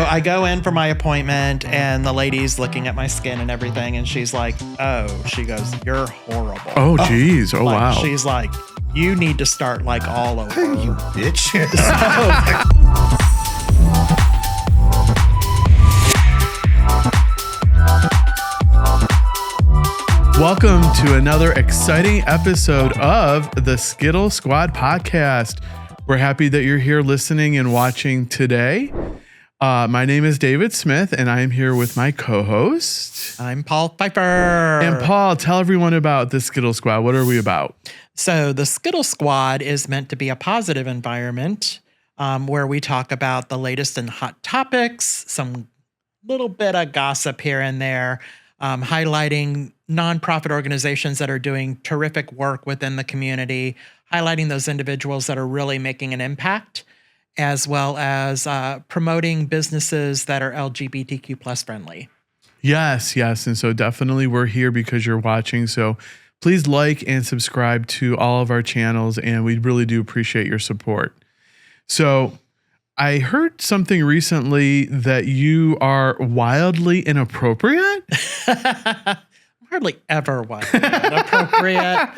I go in for my appointment and the lady's looking at my skin and everything. And she's like, she goes, "You're horrible." Oh, geez. Oh, like, wow. She's like, "You need to start like all over." You bitch. Welcome to another exciting episode of the Skittle Squad podcast. We're happy that you're here listening and watching today. My name is David Smith, and I am here with my co-host. I'm Paul Pfeiffer. And Paul, tell everyone about the Skittle Squad. What are we about? So the Skittle Squad is meant to be a positive environment where we talk about the latest and hot topics, some little bit of gossip here and there, highlighting nonprofit organizations that are doing terrific work within the community, highlighting those individuals that are really making an impact, as well as promoting businesses that are LGBTQ plus friendly. Yes. And so definitely we're here because you're watching. So please like and subscribe to all of our channels, and we really do appreciate your support. So I heard something recently that you are wildly inappropriate. Hardly ever wildly inappropriate.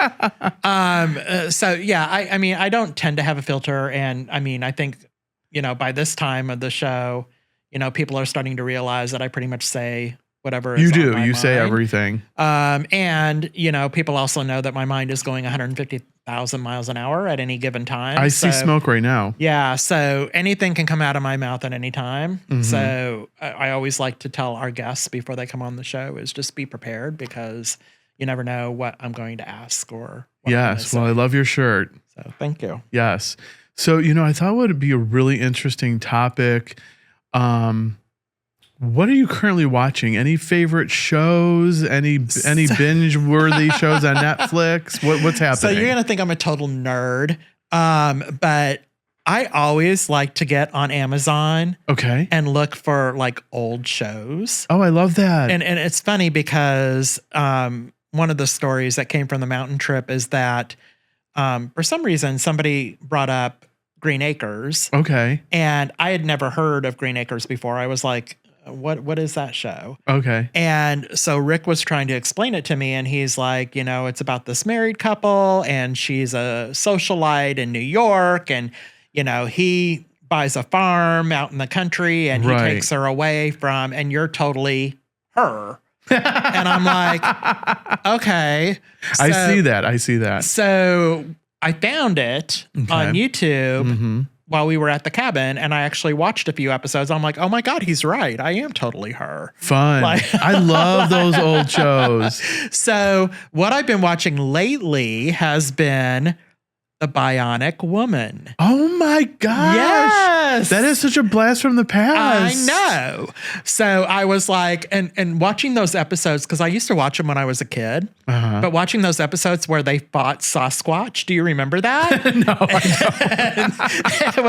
So yeah, I mean, I don't tend to have a filter, and I mean, I think, by this time of the show, people are starting to realize that I pretty much say whatever is on my mind. Say everything. And people also know that my mind is going 150,000 miles an hour at any given time. I see smoke right now. Yeah. So anything can come out of my mouth at any time. Mm-hmm. So I always like to tell our guests before they come on the show is just be prepared, because you never know what I'm going to ask or what Yes. Well, I love your shirt. So thank you. Yes. So, I thought it would be a really interesting topic. What are you currently watching? Any favorite shows? Any binge-worthy shows on Netflix? What's happening? So you're going to think I'm a total nerd, but I always like to get on Amazon and look for like old shows. Oh, I love that. And it's funny because one of the stories that came from the mountain trip is that for some reason somebody brought up Green Acres. Okay. And I had never heard of Green Acres before. I was like, what is that show? Okay. And so Rick was trying to explain it to me, and he's like, it's about this married couple, and she's a socialite in New York, and he buys a farm out in the country, and he takes her away from, and you're totally her. And I'm like, okay. So, I see that. So I found it on YouTube while we were at the cabin, and I actually watched a few episodes. I'm like, oh my God, he's right. I am totally her. Fun. I love those old shows. So what I've been watching lately has been The Bionic Woman. Oh my gosh. Yes. That is such a blast from the past. I know. So I was like, and watching those episodes, because I used to watch them when I was a kid, but watching those episodes where they fought Sasquatch, do you remember that? No, I don't.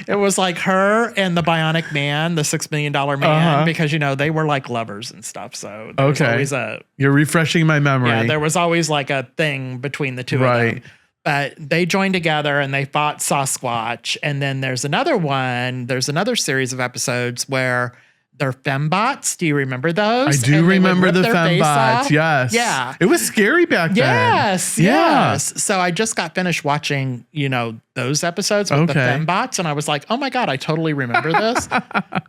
It was like her and the Bionic Man, the $6 million man, because, they were like lovers and stuff. So there was always you're refreshing my memory. Yeah, there was always like a thing between the two of them. But they joined together and they fought Sasquatch. And then there's another series of episodes where they're fembots. Do you remember those? I do remember the fembots. Yes. Yeah. It was scary back then. Yes. So I just got finished watching, those episodes with the fembots. And I was like, oh my God, I totally remember this.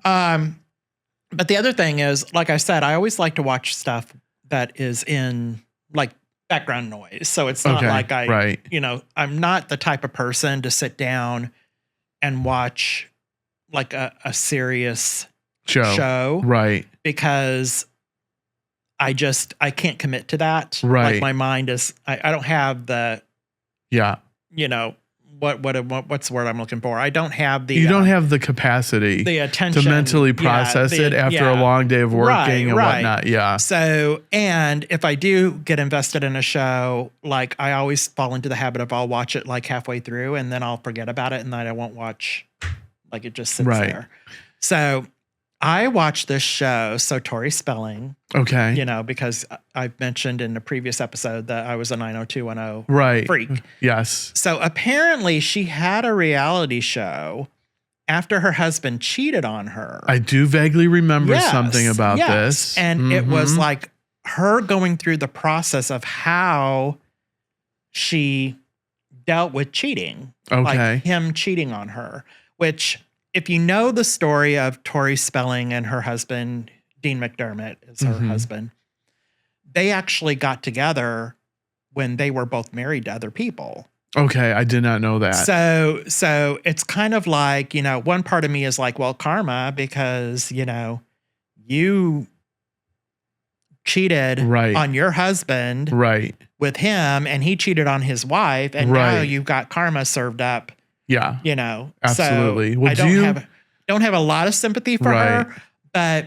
But the other thing is, like I said, I always like to watch stuff that is in like background noise. So it's not like I'm not the type of person to sit down and watch like a serious show. Right. Because I can't commit to that. Right. Like my mind is, I don't have the, what's the word I'm looking for? I don't have the... You don't have the capacity, the attention to mentally process it after a long day of working and whatnot. Yeah. So, and if I do get invested in a show, like I always fall into the habit of I'll watch it like halfway through and then I'll forget about it and then I won't watch, like it just sits there. So I watched this show, So Tori Spelling. Okay. Because I've mentioned in a previous episode that I was a 90210 freak. Yes. So apparently she had a reality show after her husband cheated on her. I do vaguely remember something about this. And it was like her going through the process of how she dealt with cheating. Okay. Like him cheating on her, which if you know the story of Tori Spelling and her husband, Dean McDermott is her husband, they actually got together when they were both married to other people. Okay, I did not know that. So it's kind of like, you know, one part of me is like, well, karma, because, you know, you cheated on your husband with him and he cheated on his wife and now you've got karma served up. Yeah. You know. Absolutely. So well, I don't have a lot of sympathy for her, but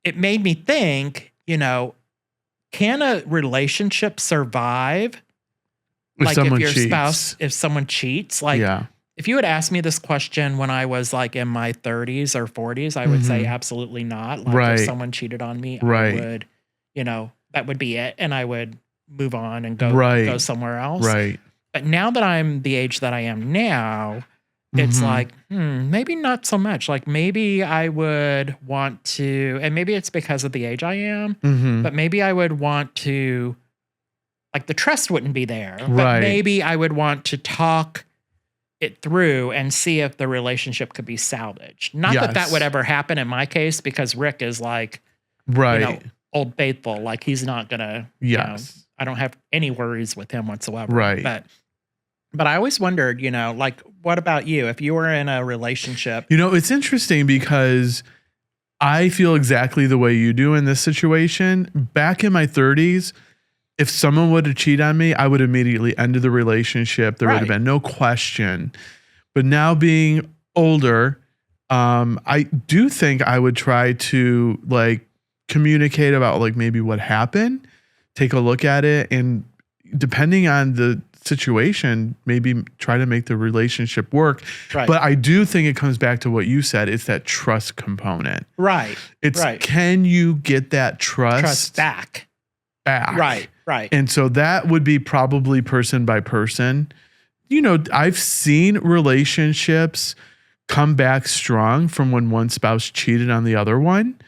it made me think, you know, can a relationship survive if someone cheats? Like if you had asked me this question when I was like in my 30s or 40s, I would say absolutely not. Like if someone cheated on me, I would, you know, that would be it. And I would move on and go somewhere else. Right. But now that I'm the age that I am now, it's like, maybe not so much. Like maybe I would want to, and maybe it's because of the age I am, but maybe I would want to, like the trust wouldn't be there, but maybe I would want to talk it through and see if the relationship could be salvaged. Not that would ever happen in my case, because Rick is like, you know, old faithful. Like he's not gonna, you know, I don't have any worries with him whatsoever. But I always wondered, you know, like, what about you? If you were in a relationship? You know, it's interesting because I feel exactly the way you do in this situation. Back in my 30s, if someone would have cheated on me, I would immediately end the relationship. There would have been no question. But now being older, I do think I would try to like communicate about like maybe what happened, take a look at it, and depending on the situation, maybe try to make the relationship work. But I do think it comes back to what you said. It's that trust component. It's can you get that trust back? Right. And so that would be probably person by person. You know, I've seen relationships come back strong from when one spouse cheated on the other one.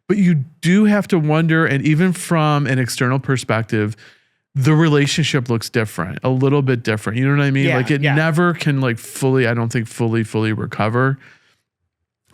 But you do have to wonder, and even from an external perspective, the relationship looks different, a little bit different. You know what I mean? Like it never can like fully, I don't think fully recover.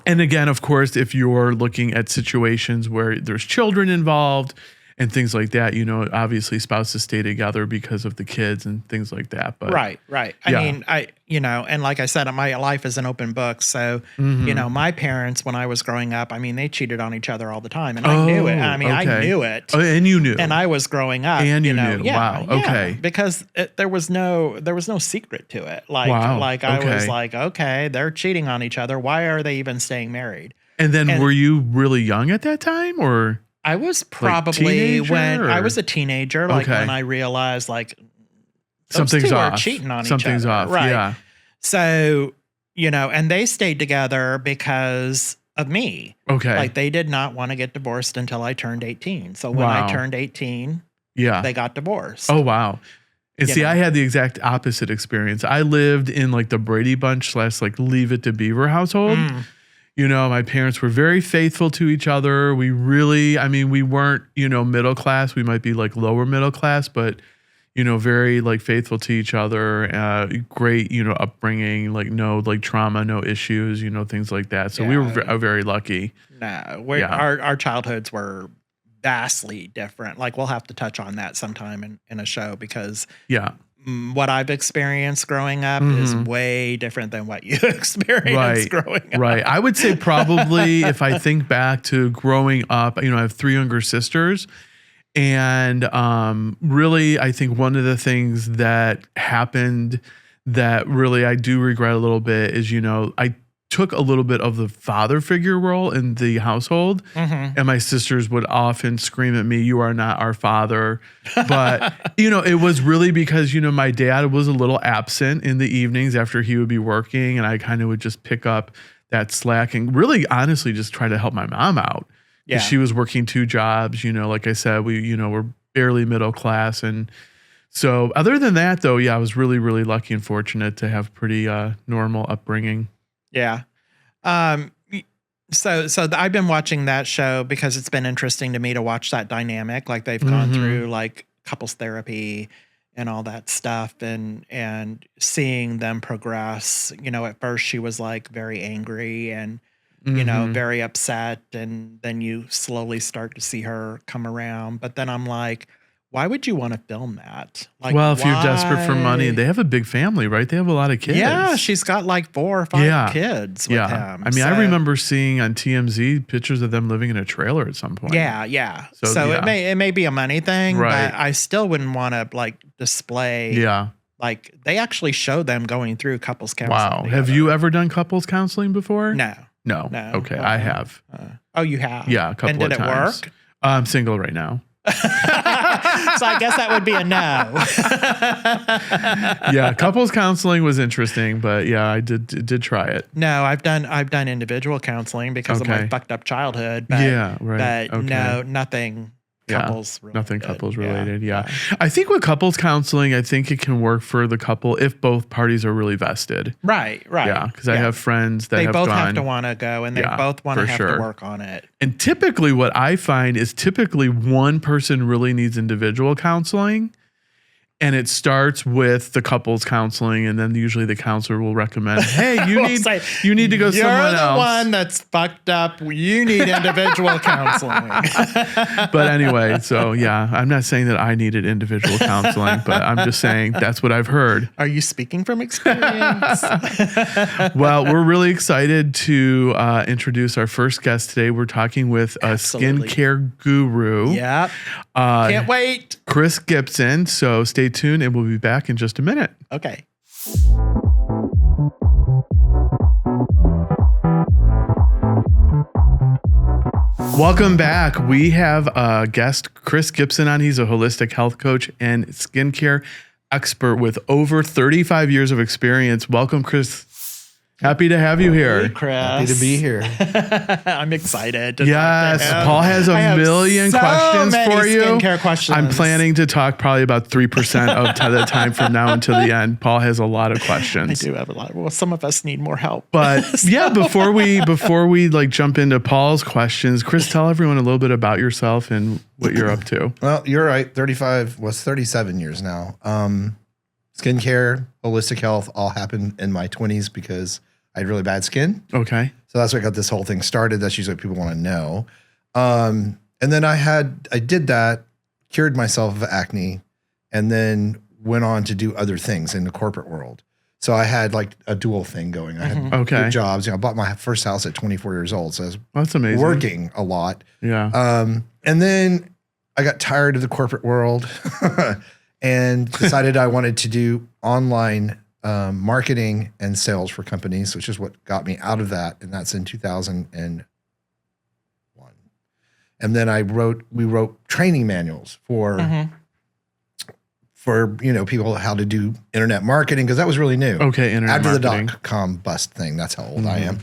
And again, of course, if you're looking at situations where there's children involved and things like that, you know, obviously spouses stay together because of the kids and things like that. But right. I mean, you know, and like I said, my life is an open book. So, you know, my parents, when I was growing up, I mean, they cheated on each other all the time and I knew it. I mean, I knew it. Oh, and you knew. And I was growing up. And you know, knew. Wow. Okay. Because there was no secret to it. Like, I was like, okay, they're cheating on each other. Why are they even staying married? And then were you really young at that time or? I was probably I was a teenager, like okay. when I realized like something's off. Are cheating on something's each other. Off. Right. Yeah. So, you know, and they stayed together because of me. Okay. Like they did not want to get divorced until I turned 18. So when I turned 18, they got divorced. Oh, wow. And see, I had the exact opposite experience. I lived in like the Brady Bunch / like Leave It to Beaver household. You know, my parents were very faithful to each other. We really, I mean, we weren't, you know, middle class. We might be like lower middle class, but, you know, very like faithful to each other. Great, you know, upbringing, like no like trauma, no issues, you know, things like that. So we were very lucky. No, our childhoods were vastly different. Like we'll have to touch on that sometime in a show because what I've experienced growing up is way different than what you experienced growing up. Right. I would say probably if I think back to growing up, you know, I have 3 younger sisters. And really, I think one of the things that happened that really I do regret a little bit is, you know, I took a little bit of the father figure role in the household. And my sisters would often scream at me, "You are not our father." But, you know, it was really because, you know, my dad was a little absent in the evenings after he would be working. And I kind of would just pick up that slack and really honestly just try to help my mom out. Yeah. She was working 2 jobs, you know, like I said, we, you know, we're barely middle class. And so other than that though, I was really, really lucky and fortunate to have pretty normal upbringing. Yeah. Um, so I've been watching that show because it's been interesting to me to watch that dynamic. Like they've gone through like couples therapy and all that stuff, and seeing them progress. You know, at first she was like very angry and very upset, and then you slowly start to see her come around. But then I'm like, why would you want to film that? Like, Well, if you're desperate for money, they have a big family, right? They have a lot of kids. Yeah, she's got like 4 or 5 kids with him. I mean, I remember seeing on TMZ pictures of them living in a trailer at some point. Yeah. So it may be a money thing, right. But I still wouldn't want to like display. Yeah. Like they actually show them going through couples counseling. Wow. together. Have you ever done couples counseling before? No. Okay, I have. Oh, you have? Yeah, a couple of times. And did it work? I'm single right now. So I guess that would be a no. Yeah, couples counseling was interesting, but yeah, I did try it. No, I've done individual counseling because of my fucked up childhood. But, But no, nothing couples related. Nothing couples related. Yeah. I think with couples counseling, I think it can work for the couple if both parties are really vested. Right. Yeah, because I have friends that have both gone, have to want to go, and they both want to have to work on it. And typically what I find is one person really needs individual counseling. And it starts with the couples counseling, and then usually the counselor will recommend, "Hey, you need to go somewhere else." You're the one that's fucked up. You need individual counseling. But anyway, so yeah, I'm not saying that I needed individual counseling, but I'm just saying that's what I've heard. Are you speaking from experience? Well, we're really excited to introduce our first guest today. We're talking with a skincare guru. Yeah, can't wait. Chris Gibson. So stay tuned and we'll be back in just a minute. Okay. Welcome back. We have a guest, Chris Gibson, on. He's a holistic health coach and skincare expert with over 35 years of experience. Welcome, Chris. Happy to have you here. Hey, Chris. Happy to be here. I'm excited. Yes, Paul has a million questions for you. Skincare questions. I'm planning to talk probably about 3% of the time from now until the end. Paul has a lot of questions. I do have a lot. Well, some of us need more help. But yeah, before we like jump into Paul's questions, Chris, tell everyone a little bit about yourself and what you're up to. Well, you're right. 37 years now. Skincare, holistic health all happened in my 20s because I had really bad skin. Okay. So that's what got this whole thing started. That's usually what people want to know. And then I did that, cured myself of acne, and then went on to do other things in the corporate world. So I had like a dual thing going. I had good jobs. I bought my first house at 24 years old. So I was that's amazing. Working a lot. Yeah. And then I got tired of the corporate world and decided I wanted to do online marketing and sales for companies, which is what got me out of that. And that's in 2001. And then we wrote training manuals for people how to do internet marketing, because that was really new. Okay, internet after marketing. the .com bust thing. That's how old I am.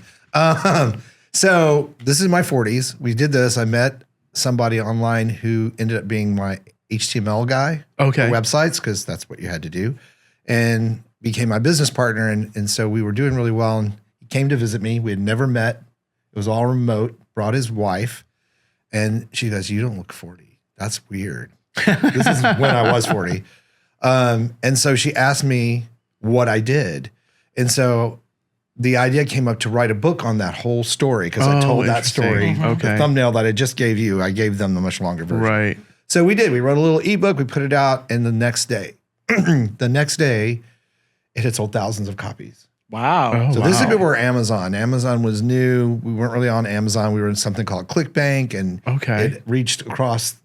So this is my 40s. We did this. I met somebody online who ended up being my HTML guy for websites, because that's what you had to do, and became my business partner. And so we were doing really well. And he came to visit me. We had never met. It was all remote. Brought his wife. And she goes, "You don't look 40. That's weird." This is when I was 40. And so she asked me what I did. And so the idea came up to write a book on that whole story, because I told that story. The thumbnail that I just gave you, I gave them the much longer version. Right. So we did. We wrote a little ebook. We put it out. And the next day, it had sold thousands of copies. Wow. So this is before Amazon. Amazon was new. We weren't really on Amazon. We were in something called ClickBank, and it reached across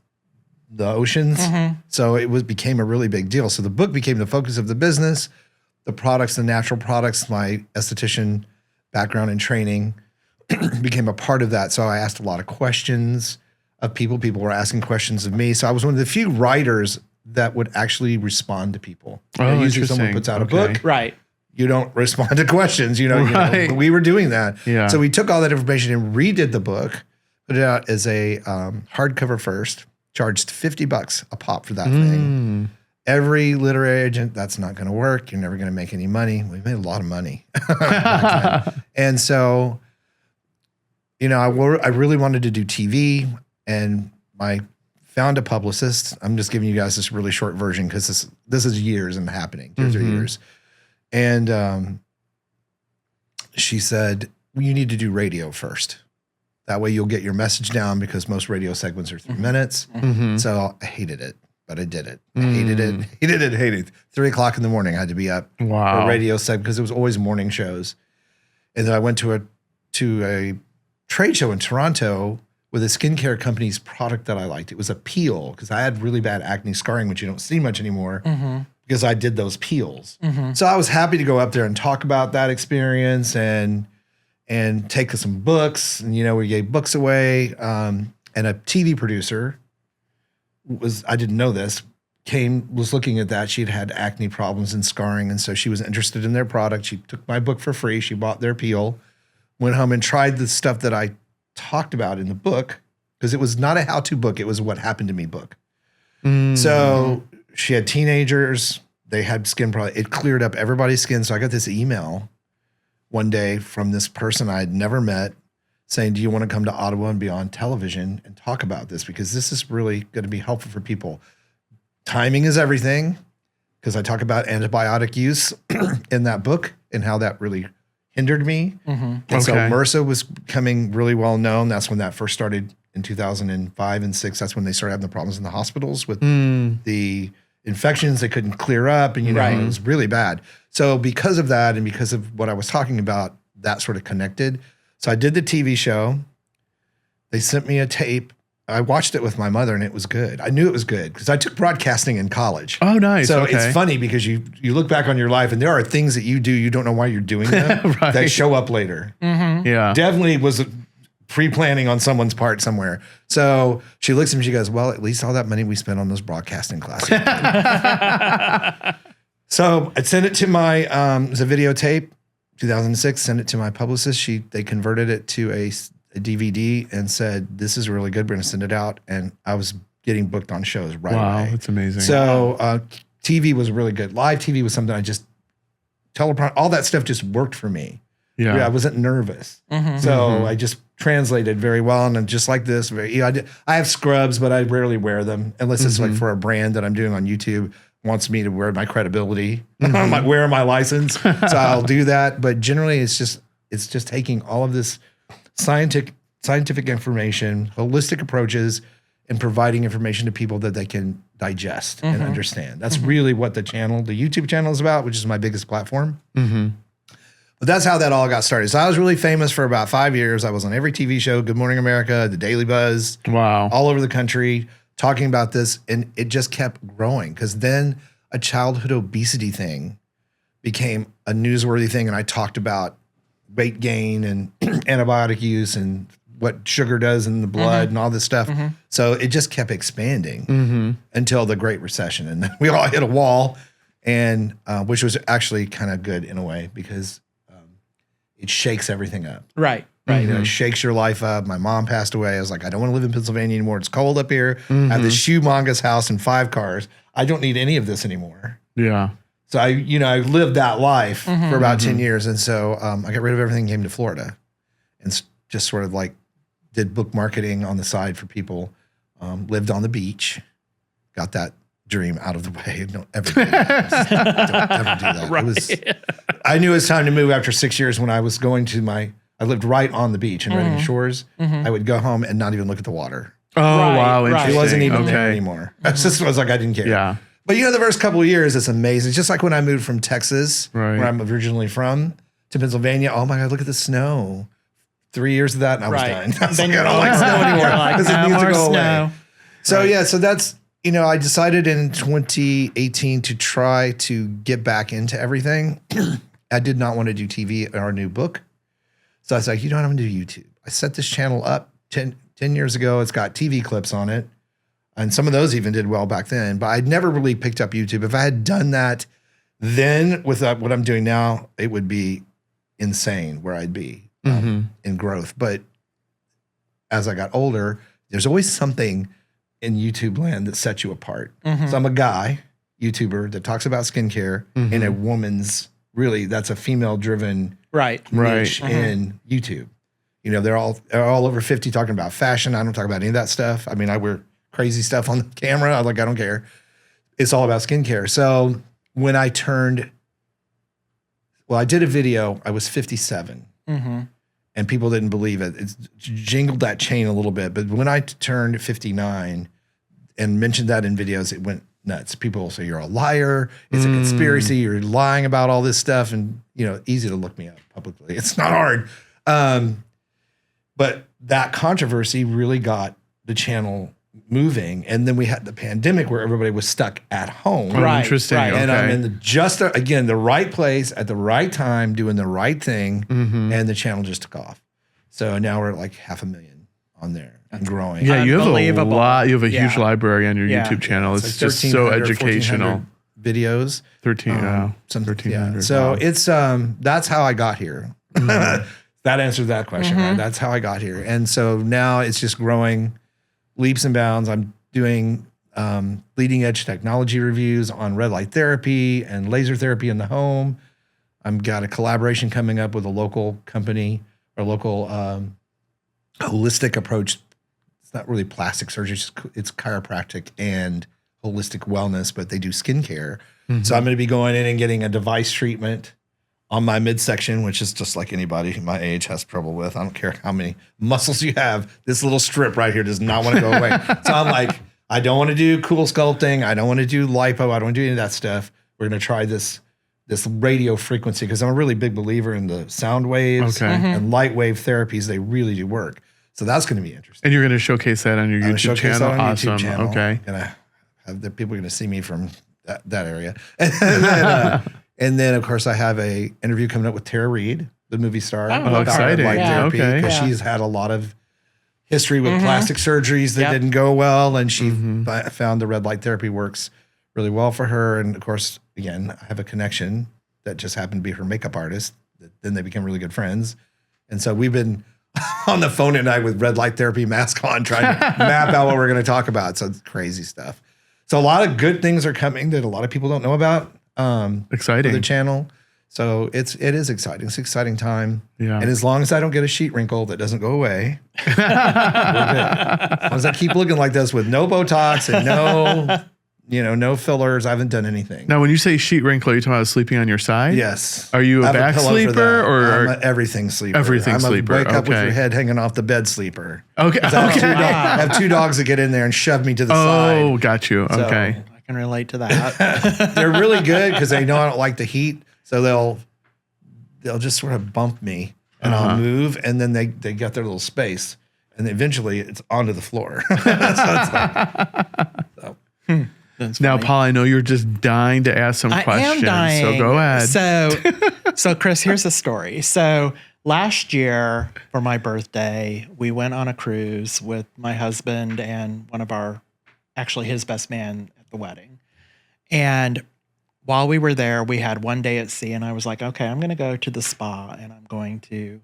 the oceans. So it became a really big deal. So the book became the focus of the business, the products, the natural products. My esthetician background and training became a part of that. So I asked a lot of questions of people. People were asking questions of me. So I was one of the few writers that would actually respond to people. Usually someone puts out a book. Right. You don't respond to questions, you know, but we were doing that. Yeah. So we took all that information and redid the book, put it out as a hardcover first, charged $50 a pop for that thing. every literary agent, that's not going to work. You're never going to make any money. We made a lot of money. And so, you know, I really wanted to do TV, and I found a publicist. I'm just giving you guys this really short version because this is years in happening, 2 or 3 years. And she said, well, you need to do radio first. That way you'll get your message down, because most radio segments are 3 minutes. So I hated it, but I did it. I hated it. 3 o'clock in the morning, I had to be up for a radio segment because it was always morning shows. And then I went to a trade show in Toronto with a skincare company's product that I liked. It was a peel, because I had really bad acne scarring, which you don't see much anymore, because I did those peels. So I was happy to go up there and talk about that experience and take some books. And, you know, we gave books away. And a TV producer I didn't know this, was looking at that. She'd had acne problems and scarring. And so she was interested in their product. She took my book for free. She bought their peel, went home and tried the stuff that I talked about in the book, because it was not a how-to book. It was a what happened to me book. So she had teenagers. They had skin problems. It cleared up everybody's skin. So I got this email one day from this person I had never met saying, do you want to come to Ottawa and be on television and talk about this? Because this is really going to be helpful for people. Timing is everything, because I talk about antibiotic use in that book and how that really hindered me. And so MRSA was becoming really well known. That's when that first started in 2005 and 6. That's when they started having the problems in the hospitals with the infections they couldn't clear up. And, you know, it was really bad. So because of that, and because of what I was talking about, that sort of connected. So I did the TV show. They sent me a tape. I watched it with my mother, and it was good. I knew it was good because I took broadcasting in college. Oh, nice. So it's funny because you look back on your life, and there are things that you do, you don't know why you're doing them, that show up later. Yeah. Definitely was pre-planning on someone's part somewhere. So she looks at me, she goes, well, at least all that money we spent on those broadcasting classes. So I sent it to my, it was a videotape, 2006, sent it to my publicist. They converted it to a DVD and said, this is really good. We're going to send it out. And I was getting booked on shows right away. Wow, that's amazing. So TV was really good. Live TV was something all that stuff just worked for me. Yeah, I wasn't nervous. So I just translated very well. And just like this, I have scrubs, but I rarely wear them unless it's like for a brand that I'm doing on YouTube wants me to wear my credibility. I'm like, where my license? So I'll do that. But generally it's just taking all of this scientific information, holistic approaches, and providing information to people that they can digest and understand. That's really what the YouTube channel is about, which is my biggest platform. But that's how that all got started. So I was really famous for about 5 years. I was on every TV show, Good Morning America, The Daily Buzz, all over the country, talking about this. And it just kept growing, because then a childhood obesity thing became a newsworthy thing. And I talked about weight gain and antibiotic use and what sugar does in the blood and all this stuff. So it just kept expanding until the Great Recession. And then we all hit a wall, and which was actually kind of good in a way, because it shakes everything up. Right. You know, it shakes your life up. My mom passed away. I was like, I don't want to live in Pennsylvania anymore. It's cold up here. I have this humongous house and 5 cars. I don't need any of this anymore. Yeah. So I lived that life for about 10 years. And so I got rid of everything, came to Florida, and just sort of like did book marketing on the side for people, lived on the beach, got that dream out of the way. Don't ever do that. Don't ever do that. I knew it was time to move after 6 years when I was going to I lived right on the beach in Redding Shores. I would go home and not even look at the water. Oh, wow. Interesting. It wasn't even there anymore. I just was like, I didn't care. Yeah. But the first couple of years, it's amazing. It's just like when I moved from Texas, where I'm originally from, to Pennsylvania. Oh my God, look at the snow. 3 years of that, and I was done. I was like, I don't like snow anymore because it needs to go away. So so that's, I decided in 2018 to try to get back into everything. I did not want to do TV or a new book. So I was like, I'm going to do YouTube. I set this channel up 10 years ago. It's got TV clips on it. And some of those even did well back then. But I'd never really picked up YouTube. If I had done that then with what I'm doing now, it would be insane where I'd be in growth. But as I got older, there's always something in YouTube land that sets you apart. So I'm a guy. YouTuber that talks about skincare in a woman's, really, that's a female-driven niche in YouTube. You know, they're all over 50 talking about fashion. I don't talk about any of that stuff. I mean, I wear crazy stuff on the camera. I don't care. It's all about skincare. So when I did a video. I was 57. And people didn't believe it. It jingled that chain a little bit. But when I turned 59 and mentioned that in videos, it went nuts. People will say, you're a liar. It's a conspiracy. You're lying about all this stuff. And, you know, easy to look me up publicly. It's not hard. But that controversy really got the channel moving. And then we had the pandemic where everybody was stuck at home. Oh, interesting. Right. And I'm in the right place at the right time, doing the right thing. And the channel just took off. So now we're at like 500,000 on there and growing. Yeah, you have a lot. You have a huge library on your YouTube channel. It's like just so educational. Videos. 1,300. So it's that's how I got here. That answers that question, right? That's how I got here. And so now it's just growing leaps and bounds. I'm doing leading edge technology reviews on red light therapy and laser therapy in the home. I've got a collaboration coming up with a local company or local holistic approach. It's not really plastic surgery. It's chiropractic and holistic wellness, but they do skincare. So I'm going to be going in and getting a device treatment on my midsection, which is just like anybody my age has trouble with. I don't care how many muscles you have. This little strip right here does not want to go away. So I'm like, I don't want to do cool sculpting. I don't want to do lipo. I don't want to do any of that stuff. We're going to try this radio frequency because I'm a really big believer in the sound waves and light wave therapies. They really do work. So that's going to be interesting. And you're going to showcase that on your YouTube channel. Awesome. Okay. People are going to see me from that area. And then, of course, I have a interview coming up with Tara Reid, the movie star. Oh, exciting. Light therapy, because she's had a lot of history with plastic surgeries that didn't go well. And she found the red light therapy works really well for her. And, of course, again, I have a connection that just happened to be her makeup artist. Then they became really good friends. And so we've been on the phone at night with red light therapy mask on, trying to map out what we're going to talk about. So it's crazy stuff. So a lot of good things are coming that a lot of people don't know about. Exciting. For the channel. So it is exciting. It's an exciting time. Yeah. And as long as I don't get a sheet wrinkle that doesn't go away, we're good. As long as I keep looking like this with no Botox and no fillers, I haven't done anything. Now, when you say sheet wrinkle, are you talking about sleeping on your side? Yes. Are you a back sleeper or I'm an everything sleeper? Everything sleeper. Wake up with your head hanging off the bed sleeper. Okay. I have two dogs that get in there and shove me to the side. Oh, got you. Okay. I can relate to that. They're really good because they know I don't like the heat. So they'll just sort of bump me and I'll move, and then they get their little space, and eventually it's onto the floor. Now, Paul, I know you're just dying to ask some questions. Am dying. So go ahead. So Chris, here's the story. So last year for my birthday, we went on a cruise with my husband and his best man at the wedding. And while we were there, we had one day at sea, and I was like, okay, I'm going to go to the spa and I'm going to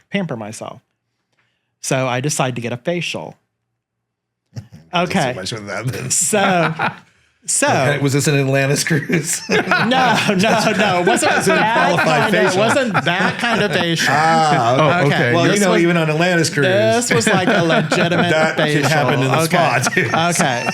pamper myself. So I decided to get a facial. Okay. So okay, was this an Atlantis cruise? No. It wasn't that kind of facial. Okay. Well, even on Atlantis cruise, this was like a legitimate that facial. That happened in the spa too. Okay.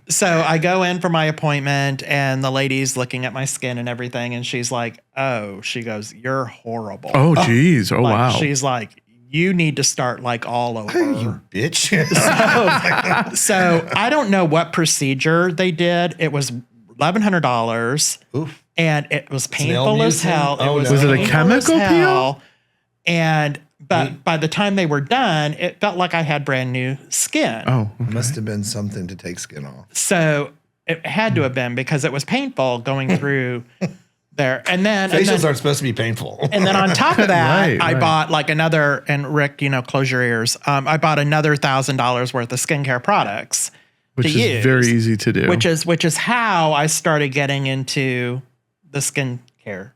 So I go in for my appointment, and the lady's looking at my skin and everything, and she's like, "Oh," she goes, "You're horrible." Oh, geez. Oh, wow. She's like, you need to start like all over. You bitch. So I don't know what procedure they did. It was $1,100. And it was painful as hell. Was it a chemical peel? And by the time they were done, it felt like I had brand new skin. Oh, okay. It must have been something to take skin off. So it had to have been, because it was painful going through there. And then facials aren't supposed to be painful. And then on top of that, I bought like another, and Rick, close your ears. I bought another $1,000 worth of skincare products, which is very easy to do. Which is how I started getting into the skincare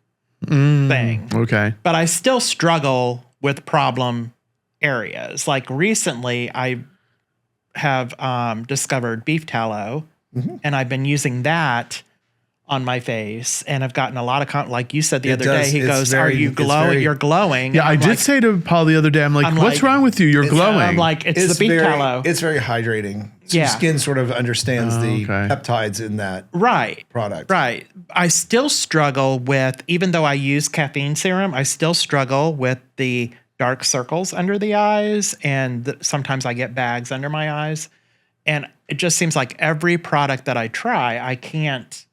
thing. Okay. But I still struggle with problem areas. Like recently, I have discovered beef tallow and I've been using that on my face, and I've gotten a lot of like you said the other day. He goes, "Are you glowing? You're glowing." Yeah, I did say to Paul the other day, I'm like, "What's wrong with you? You're glowing." I'm like, "It's the beef tallow." It's very hydrating. So Yeah. your skin sort of understands the peptides in that product. Right. I still struggle with, even though I use caffeine serum, I still struggle with the dark circles under the eyes, and sometimes I get bags under my eyes, and it just seems like every product that I try, I can't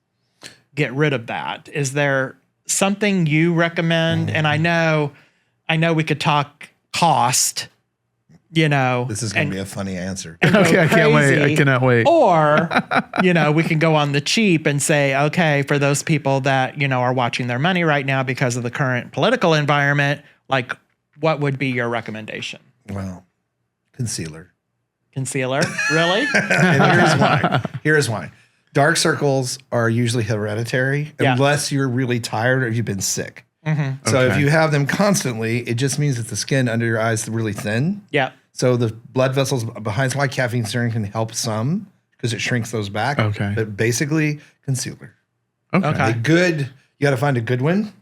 get rid of that. Is there something you recommend? And I know we could talk cost, This is going to be a funny answer. Okay, I can't wait. I cannot wait. Or, we can go on the cheap and say, okay, for those people that, are watching their money right now because of the current political environment, like, what would be your recommendation? Well, concealer. Concealer? Really? And here's why. Dark circles are usually hereditary unless you're really tired or you've been sick. So if you have them constantly, it just means that the skin under your eyes is really thin. Yeah. So the blood vessels behind, why caffeine serum can help some because it shrinks those back. Okay. But basically, concealer. Okay. You got to find a good one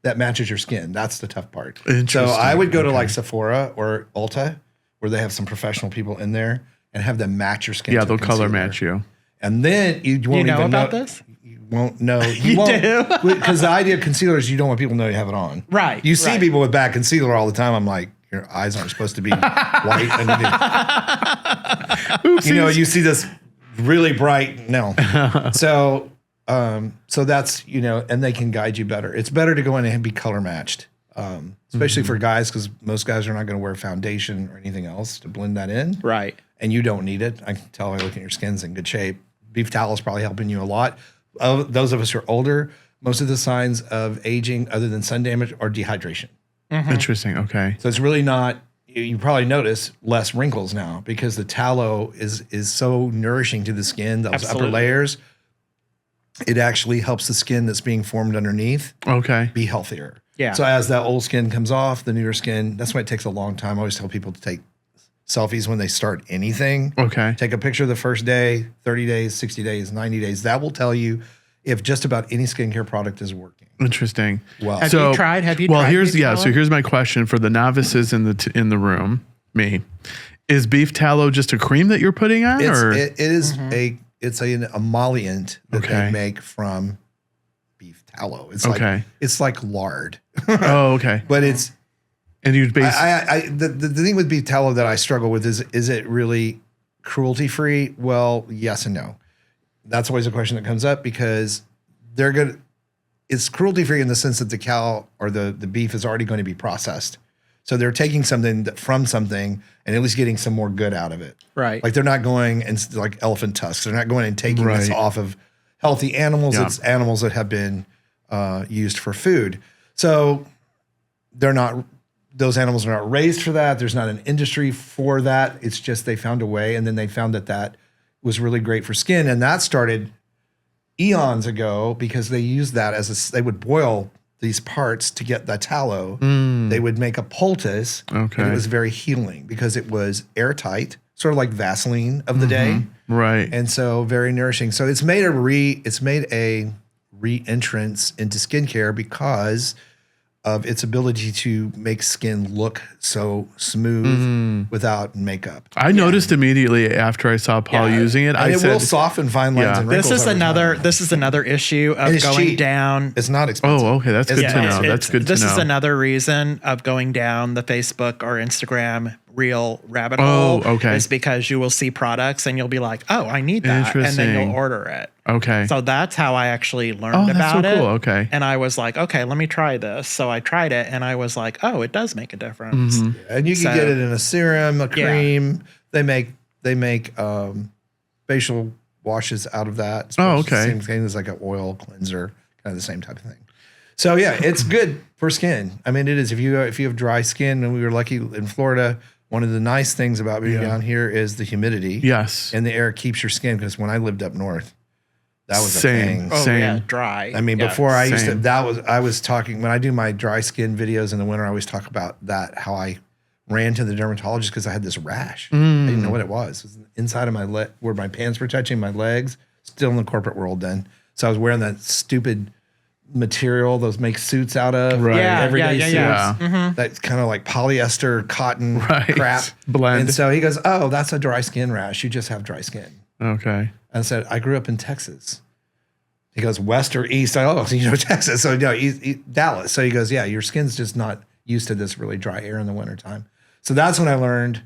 that matches your skin. That's the tough part. Interesting. So I would go to like Sephora or Ulta where they have some professional people in there and have them match your skin. Yeah, they'll color match you. And then you won't even know about this? You won't know. You do? Because the idea of concealer is you don't want people to know you have it on. Right. You see people with bad concealer all the time. I'm like, your eyes aren't supposed to be white underneath. You see this really bright. No. So that's, and they can guide you better. It's better to go in and be color matched, especially for guys, because most guys are not going to wear foundation or anything else to blend that in. Right. And you don't need it. I can tell by looking at your skin's in good shape. Beef tallow is probably helping you a lot. Those of us who are older, most of the signs of aging, other than sun damage, are dehydration. Interesting. Okay. So it's really not. You probably notice less wrinkles now because the tallow is so nourishing to the skin. Those upper layers, it actually helps the skin that's being formed underneath be healthier. Yeah. So as that old skin comes off, the newer skin. That's why it takes a long time. I always tell people to take selfies when they start anything. Okay. Take a picture the first day, 30 days, 60 days, 90 days. That will tell you if just about any skincare product is working. Interesting. Well, have you tried? Well, here's my question for the novices in the room. Me, is beef tallow just a cream that you're putting on, or it is it's an emollient that they make from beef tallow. It's it's like lard. Oh, okay. But it's. And you basically, the thing with beef tallow that I struggle with is it really cruelty free? Well, yes and no. That's always a question that comes up because it's cruelty free in the sense that the cow or the beef is already going to be processed. So they're taking something from something and at least getting some more good out of it. Right. Like they're not going and like elephant tusks. They're not going and taking this off of healthy animals. Yeah. It's animals that have been used for food. So those animals are not raised for that. There's not an industry for that. It's just they found a way, and then they found that was really great for skin. And that started eons ago because they used that they would boil these parts to get the tallow. They would make a poultice, and it was very healing because it was airtight, sort of like Vaseline of the day. Right. And so very nourishing. So it's made a re-entrance into skincare because of its ability to make skin look so smooth without makeup. I noticed immediately after I saw Paul using it. And it will soften fine lines and wrinkles. This is another issue of going cheap. down. It's not expensive. Oh, okay. That's good to know. That's good to know. This is another reason of going down the Facebook or Instagram reel rabbit hole. Oh, okay. Is because you will see products and you'll be like, oh, I need that. And then you'll order it. Okay. So that's how I actually learned about it. Cool. Okay. And I was like, okay, let me try this. So I tried it and I was like, oh, it does make a difference. And you can get it in a serum, a cream. They make facial washes out of that. Oh, okay. Same thing as like an oil cleanser, kind of the same type of thing. So yeah, it's good for skin. I mean, it is. If you have dry skin, and we were lucky in Florida, one of the nice things about being down here is the humidity. Yes. And the air keeps your skin, because when I lived up north, that was a Same. thing. Oh, Same. yeah, dry. I mean, before I used to, I was talking, when I do my dry skin videos in the winter, I always talk about that, how I ran to the dermatologist because I had this rash. I didn't know what it was. It was inside of my leg, where my pants were touching my legs. Still in the corporate world then. So I was wearing that stupid material those make suits out of. Right. Everyday suits. Yeah. That's kind of like polyester cotton crap. Blend. And so he goes, oh, that's a dry skin rash. You just have dry skin. Okay. And I said, I grew up in Texas. He goes, west or east? I go, oh, you know, Texas. So, no, Dallas. So he goes, yeah, your skin's just not used to this really dry air in the wintertime. So that's when I learned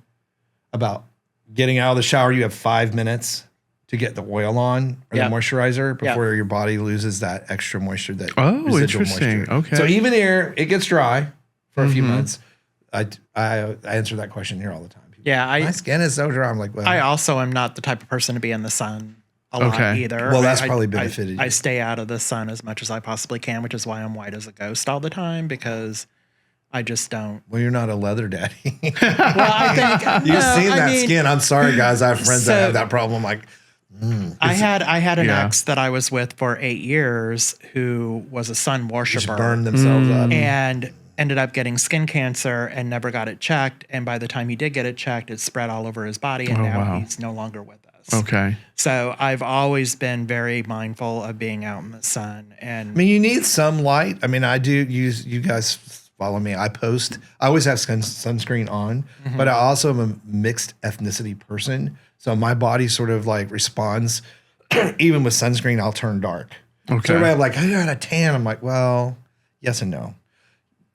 about getting out of the shower. You have 5 minutes to get the oil on or the moisturizer before your body loses that extra moisture. That interesting. Moisture. Okay. So even here, it gets dry for a few months. I answer that question here all the time. People, my skin is so dry. I'm like, well, I also am not the type of person to be in the sun a lot either. Well, that's probably benefited. I stay out of the sun as much as I possibly can, which is why I'm white as a ghost all the time, because I just don't. Well, you're not a leather daddy. Well, I think you've seen that skin. I'm sorry, guys. I have friends that have that problem. Like, I had an ex that I was with for 8 years who was a sun worshiper, burned themselves up, and ended up getting skin cancer and never got it checked. And by the time he did get it checked, it spread all over his body, and now he's no longer with us. Okay. So I've always been very mindful of being out in the sun. And I mean, you need some light. I mean, I do use, you guys follow me. I always have sunscreen on, but I also am a mixed ethnicity person. So my body sort of like responds. Even with sunscreen, I'll turn dark. Okay. So everybody like, I got a tan. I'm like, well, yes and no.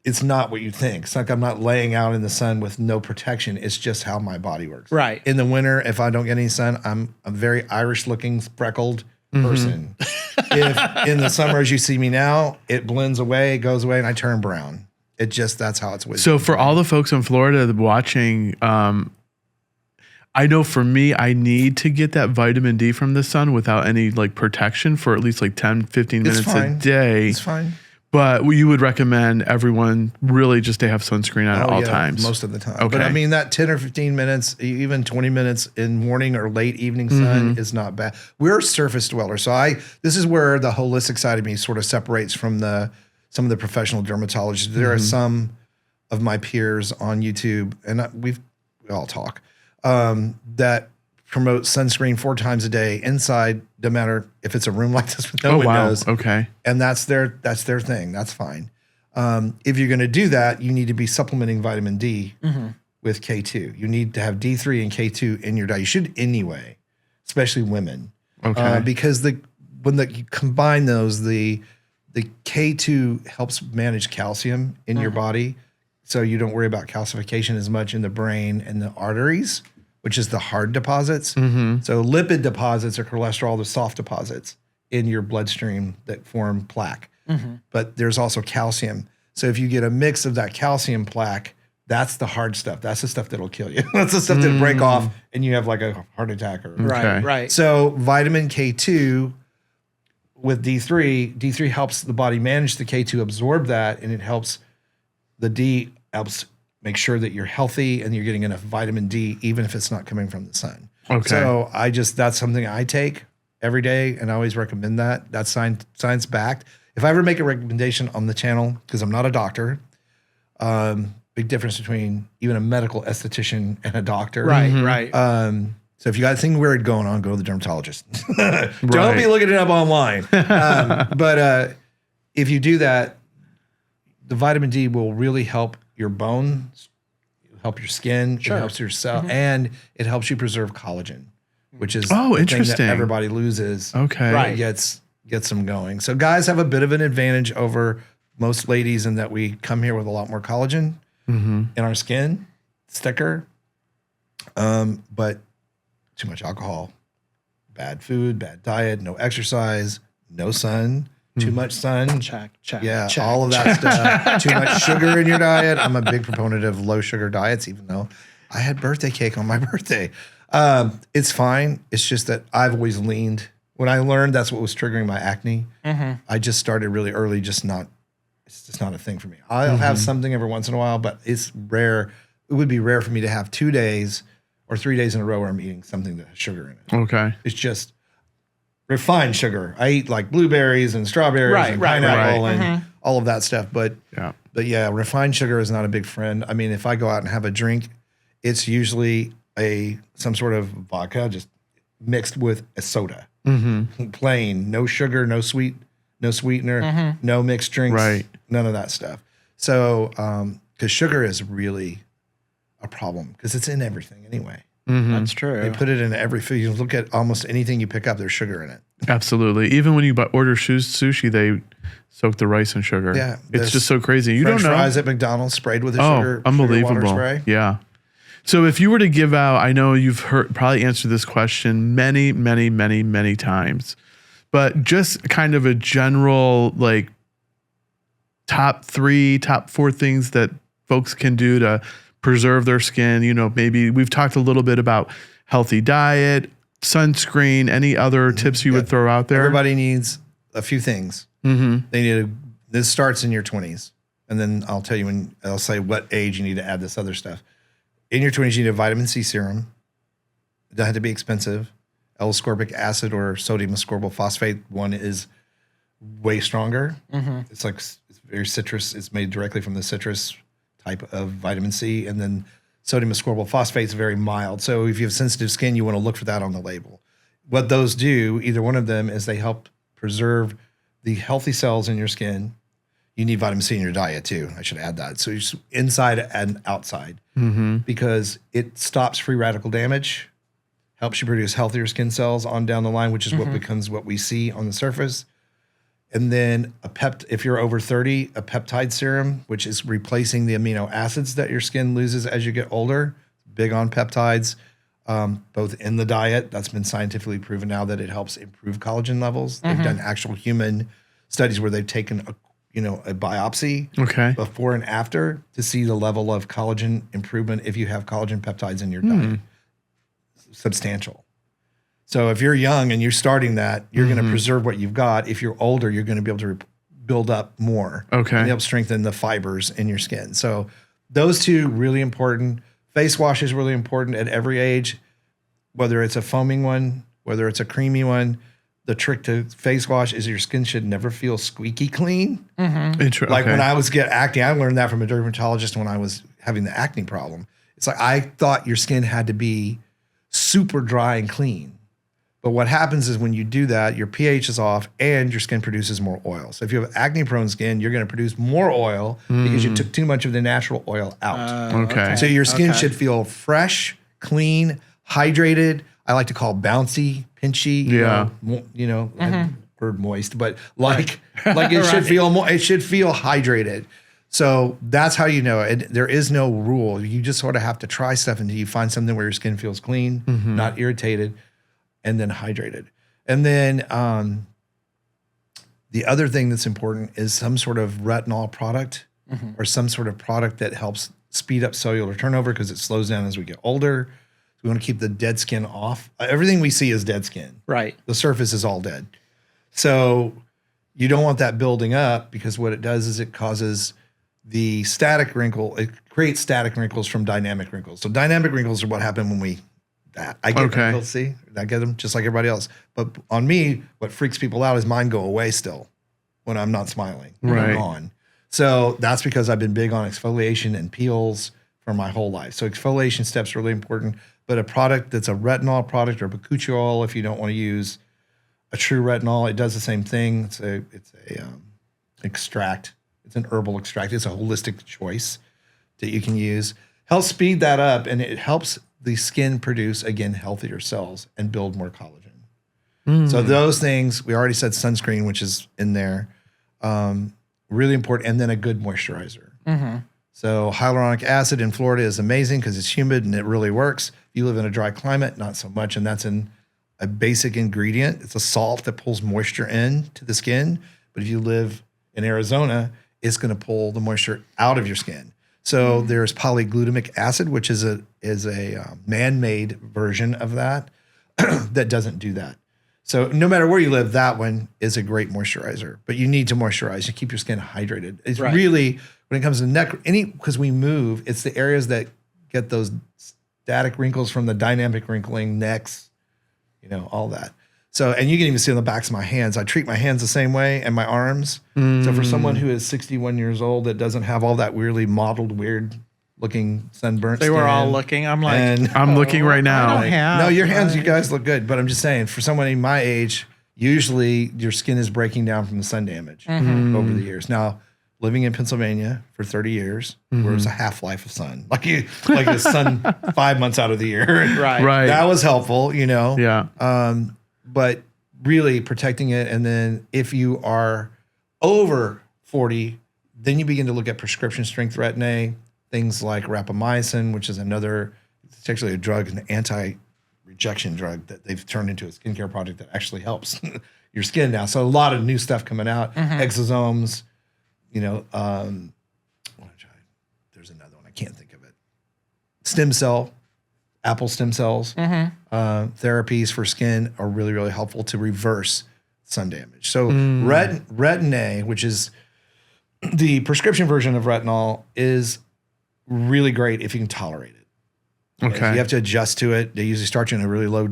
It's not what you think. It's like I'm not laying out in the sun with no protection. It's just how my body works. Right. In the winter, if I don't get any sun, I'm a very Irish-looking, freckled person. If in the summer, as you see me now, it blends away, goes away, and I turn brown. It just, that's how it's with So for all the folks in Florida watching, I know for me, I need to get that vitamin D from the sun without any like protection for at least like 10, 15 minutes a day. It's fine. But you would recommend everyone really just to have sunscreen on at all times? Most of the time. Okay. But I mean, that 10 or 15 minutes, even 20 minutes in morning or late evening sun is not bad. We're surface dwellers. So this is where the holistic side of me sort of separates from some of the professional dermatologists. There are some of my peers on YouTube, and we all talk, that promote sunscreen 4 times a day inside, no matter if it's a room like this with no windows. Okay. And that's their thing. That's fine. If you're going to do that, you need to be supplementing vitamin D with K2. You need to have D3 and K2 in your diet. You should anyway, especially women. Okay. Because when you combine those, the K2 helps manage calcium in your body, so you don't worry about calcification as much in the brain and the arteries, which is the hard deposits. So lipid deposits are cholesterol, the soft deposits in your bloodstream that form plaque. But there's also calcium. So if you get a mix of that calcium plaque, that's the hard stuff. That's the stuff that'll kill you. That's the stuff that'll break off and you have like a heart attack. Right. So vitamin K2 with D3 helps the body manage the K2, absorb that, and it helps make sure that you're healthy and you're getting enough vitamin D, even if it's not coming from the sun. Okay. So that's something I take every day, and I always recommend that. That's science backed. If I ever make a recommendation on the channel, because I'm not a doctor, big difference between even a medical esthetician and a doctor. Right. So if you got anything weird going on, go to the dermatologist. Don't be looking it up online. But if you do that, the vitamin D will really help your bones, help your skin, it helps your cell, and it helps you preserve collagen, which is the thing that everybody loses. Okay. Right. Gets them going. So guys have a bit of an advantage over most ladies in that we come here with a lot more collagen in our skin, it's thicker, but too much alcohol, bad food, bad diet, no exercise, no sun, too much sun. Check. All of that stuff. Too much sugar in your diet. I'm a big proponent of low sugar diets, even though I had birthday cake on my birthday. It's fine. It's just that I've always leaned. When I learned that's what was triggering my acne, I just started really early. It's just not a thing for me. I'll have something every once in a while, but it's rare. It would be rare for me to have 2 days or 3 days in a row where I'm eating something that has sugar in it. Okay. It's just refined sugar. I eat like blueberries and strawberries and pineapple and all of that stuff. But yeah, refined sugar is not a big friend. I mean, if I go out and have a drink, it's usually some sort of vodka just mixed with a soda. Plain, no sugar, no sweetener, no mixed drinks, none of that stuff. So, because sugar is really a problem because it's in everything anyway. That's true. They put it in every food. You look at almost anything you pick up, there's sugar in it. Absolutely. Even when you order sushi, they soak the rice in sugar. Yeah. It's just so crazy. You French don't know. fries at McDonald's sprayed with a sugar unbelievable. water spray. Yeah. So if you were to give out, I know you've probably answered this question many, many, many, many times, but just kind of a general like top 4 things that folks can do to preserve their skin. You know, maybe we've talked a little bit about healthy diet, sunscreen, any other tips you would throw out there? Everybody needs a few things. This starts in your 20s. And then I'll tell you I'll say what age you need to add this other stuff. In your 20s, you need a vitamin C serum. It doesn't have to be expensive. L-ascorbic acid or sodium ascorbyl phosphate one is way stronger. It's very citrus. It's made directly from the citrus type of vitamin C. And then sodium ascorbyl phosphate is very mild. So if you have sensitive skin, you want to look for that on the label. What those do, either one of them, is they help preserve the healthy cells in your skin. You need vitamin C in your diet too. I should add that. So it's inside and outside because it stops free radical damage, helps you produce healthier skin cells on down the line, which is what becomes what we see on the surface. And then if you're over 30, a peptide serum, which is replacing the amino acids that your skin loses as you get older. Big on peptides, both in the diet. That's been scientifically proven now that it helps improve collagen levels. They've done actual human studies where they've taken a biopsy before and after to see the level of collagen improvement if you have collagen peptides in your diet. Substantial. So if you're young and you're starting that, you're going to preserve what you've got. If you're older, you're going to be able to build up more. And help strengthen the fibers in your skin. So those two really important. Face wash is really important at every age, whether it's a foaming one, whether it's a creamy one. The trick to face wash is your skin should never feel squeaky clean. Like when I was getting acne, I learned that from a dermatologist when I was having the acne problem. It's like I thought your skin had to be super dry and clean. But what happens is when you do that, your pH is off and your skin produces more oil. So if you have acne-prone skin, you're going to produce more oil because you took too much of the natural oil out. So your skin should feel fresh, clean, hydrated. I like to call bouncy, pinchy. Word moist, but like it should feel more. It should feel hydrated. So that's how you know it. There is no rule. You just sort of have to try stuff until you find something where your skin feels clean, not irritated, and then hydrated. And then the other thing that's important is some sort of retinol product or some sort of product that helps speed up cellular turnover because it slows down as we get older. We want to keep the dead skin off. Everything we see is dead skin. Right. The surface is all dead. So you don't want that building up because what it does is it causes the static wrinkle. It creates static wrinkles from dynamic wrinkles. So dynamic wrinkles are what happen when I get wrinkles, see? I get them just like everybody else. But on me, what freaks people out is mine go away still when I'm not smiling. I'm gone. So that's because I've been big on exfoliation and peels for my whole life. So exfoliation steps are really important. But a product that's a retinol product or bakuchiol, if you don't want to use a true retinol, it does the same thing. It's a extract. It's an herbal extract. It's a holistic choice that you can use. Helps speed that up, and it helps the skin produce, again, healthier cells and build more collagen. So those things, we already said sunscreen, which is in there, really important, and then a good moisturizer. So hyaluronic acid in Florida is amazing because it's humid and it really works. If you live in a dry climate, not so much, and that's in a basic ingredient. It's a salt that pulls moisture in to the skin. But if you live in Arizona, it's going to pull the moisture out of your skin. So there's polyglutamic acid, which is a man-made version of that that doesn't do that. So no matter where you live, that one is a great moisturizer. But you need to moisturize to keep your skin hydrated. It's really, when it comes to neck, because we move, it's the areas that get those static wrinkles from the dynamic wrinkling, necks, all that. So, and you can even see on the backs of my hands, I treat my hands the same way and my arms. So for someone who is 61 years old that doesn't have all that weirdly modeled, weird looking sunburnt They skin, were all looking. I'm like, I'm looking right now. no, your hands, you guys look good. But I'm just saying, for somebody my age, usually your skin is breaking down from the sun damage over the years. Now, living in Pennsylvania for 30 years, where it's a half-life of sun, like the sun 5 months out of the year. right. That was helpful, you know. Yeah. But really protecting it. And then if you are over 40, then you begin to look at prescription strength retin-A, things like rapamycin, which is it's actually a drug, an anti-rejection drug that they've turned into a skincare product that actually helps your skin now. So a lot of new stuff coming out, exosomes, you know, there's another one, I can't think of it. Apple stem cells, therapies for skin are really, really helpful to reverse sun damage. So retin-A, which is the prescription version of retinol, is really great if you can tolerate it. Okay. You have to adjust to it. They usually start you in a really low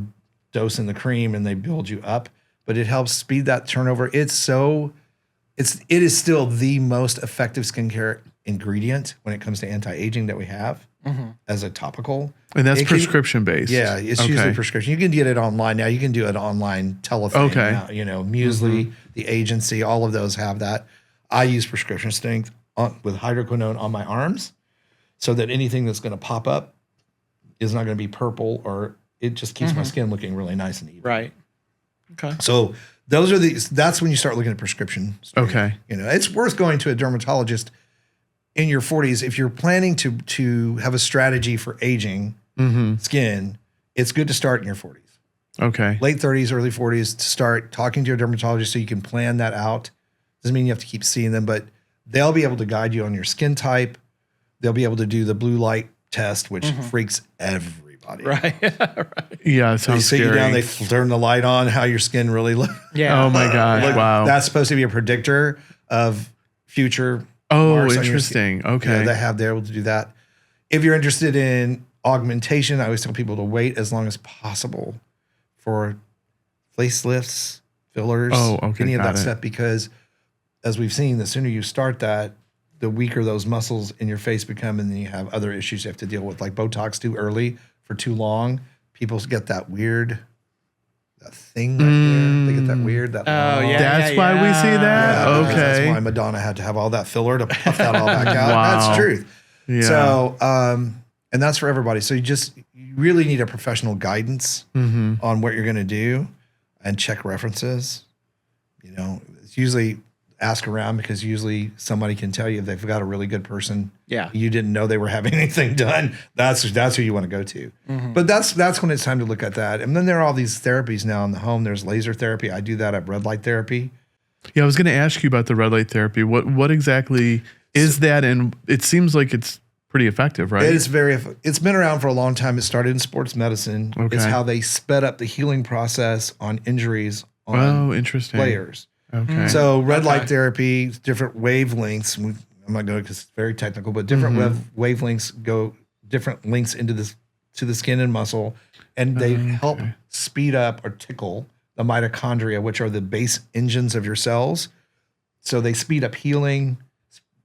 dose in the cream and they build you up, but it helps speed that turnover. It is still the most effective skincare ingredient when it comes to anti-aging that we have as a topical. And that's prescription based. Yeah, it's usually prescription. You can get it online now. You can do it online telephone now. You know, Muesli, the agency, all of those have that. I use prescription strength with hydroquinone on my arms so that anything that's going to pop up is not going to be purple, or it just keeps my skin looking really nice and even. Right. Okay. So that's when you start looking at prescription strength. Okay. You know, it's worth going to a dermatologist in your 40s if you're planning to have a strategy for aging skin. It's good to start in your 40s. Okay. Late 30s, early 40s to start talking to your dermatologist so you can plan that out. Doesn't mean you have to keep seeing them, but they'll be able to guide you on your skin type. They'll be able to do the blue light test, which freaks everybody. Right. Yeah, it sounds They sit scary. you down, they turn the light on, how your skin really looks. Yeah. Oh my gosh! Wow. That's supposed to be a predictor of future. Oh, marks on your interesting. skin. Okay. Yeah, they're able to do that. If you're interested in augmentation, I always tell people to wait as long as possible for facelifts, fillers, any of that stuff, because as we've seen, the sooner you start that, the weaker those muscles in your face become, and then you have other issues you have to deal with, like Botox too early for too long. People get that thing right there. They get that weird. That's why we see that. Yeah, okay. That's why Madonna had to have all that filler to puff that all back out. Wow. That's truth. Yeah. So, and that's for everybody. So you really need a professional guidance on what you're going to do, and check references. You know, it's usually ask around, because usually somebody can tell you if they've got a really good person. Yeah. You didn't know they were having anything done. That's who you want to go to. But that's when it's time to look at that. And then there are all these therapies now in the home. There's laser therapy. I do that at red light therapy. Yeah, I was going to ask you about the red light therapy. What exactly is that? And it seems like it's pretty effective, right? It's it's been around for a long time. It started in sports medicine. Okay. It's how they sped up the healing process on injuries on interesting. players. Okay. So red light therapy, different wavelengths. I'm not going to, because it's very technical, but different wavelengths go different links into to the skin and muscle, and they help speed up or tickle the mitochondria, which are the base engines of your cells. So they speed up healing,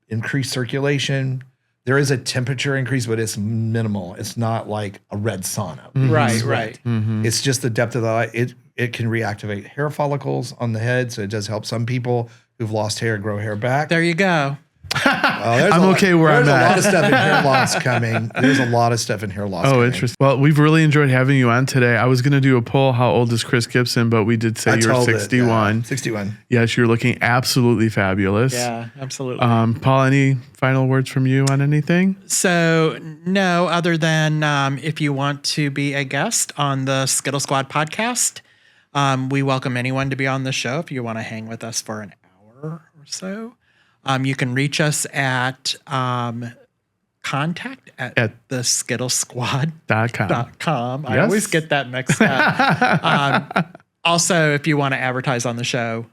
increase circulation. There is a temperature increase, but it's minimal. It's not like a red sauna. Right. It's just the depth of the light. It can reactivate hair follicles on the head, so it does help some people who've lost hair grow hair back. There you go. I'm okay where I'm at. There's a lot of stuff in hair loss coming. There's a lot of stuff in hair loss. Oh, interesting. Well, we've really enjoyed having you on today. I was going to do a poll, how old is Chris Gibson, but we did say you're 61. 61. Yes, you're looking absolutely fabulous. Yeah, absolutely. Paul, any final words from you on anything? So, no, other than if you want to be a guest on the Skittle Squad podcast, we welcome anyone to be on the show if you want to hang with us for an hour or so. You can reach us at contact at the skittlesquad.com. I always get that mixed up. Also, if you want to advertise on the show,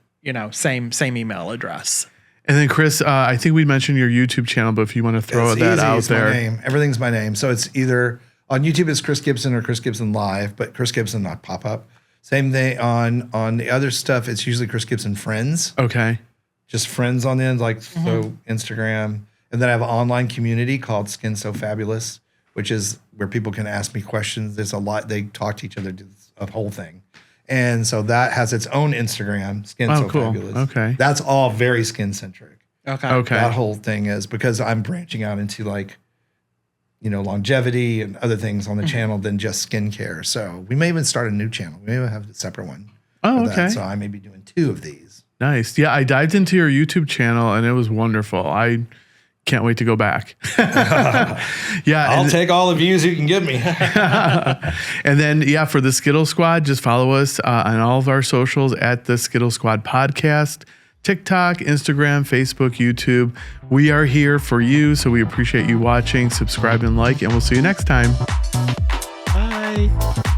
same email address. And then, Chris, I think we mentioned your YouTube channel, but if you want to throw that out there. My name. Everything's my name. So it's either on YouTube, it's Chris Gibson or Chris Gibson Live, but Chris Gibson not pop up. Same thing on the other stuff. It's usually Chris Gibson Friends. Okay. Just friends on the end, like so Instagram. And then I have an online community called Skin So Fabulous, which is where people can ask me questions. There's a lot. They talk to each other, do a whole thing. And so that has its own Instagram, Skin So Fabulous. Okay. That's all very skin centric. Okay. That whole thing is because I'm branching out into like, longevity and other things on the channel than just skincare. So we may even start a new channel. We may even have a separate one. Oh, okay. So I may be doing 2 of these. Nice. Yeah, I dived into your YouTube channel and it was wonderful. I can't wait to go back. Yeah. I'll take all the views you can give me. And then, for the Skittle Squad, just follow us on all of our socials at the Skittle Squad Podcast, TikTok, Instagram, Facebook, YouTube. We are here for you, so we appreciate you watching. Subscribe and like, and we'll see you next time. Bye.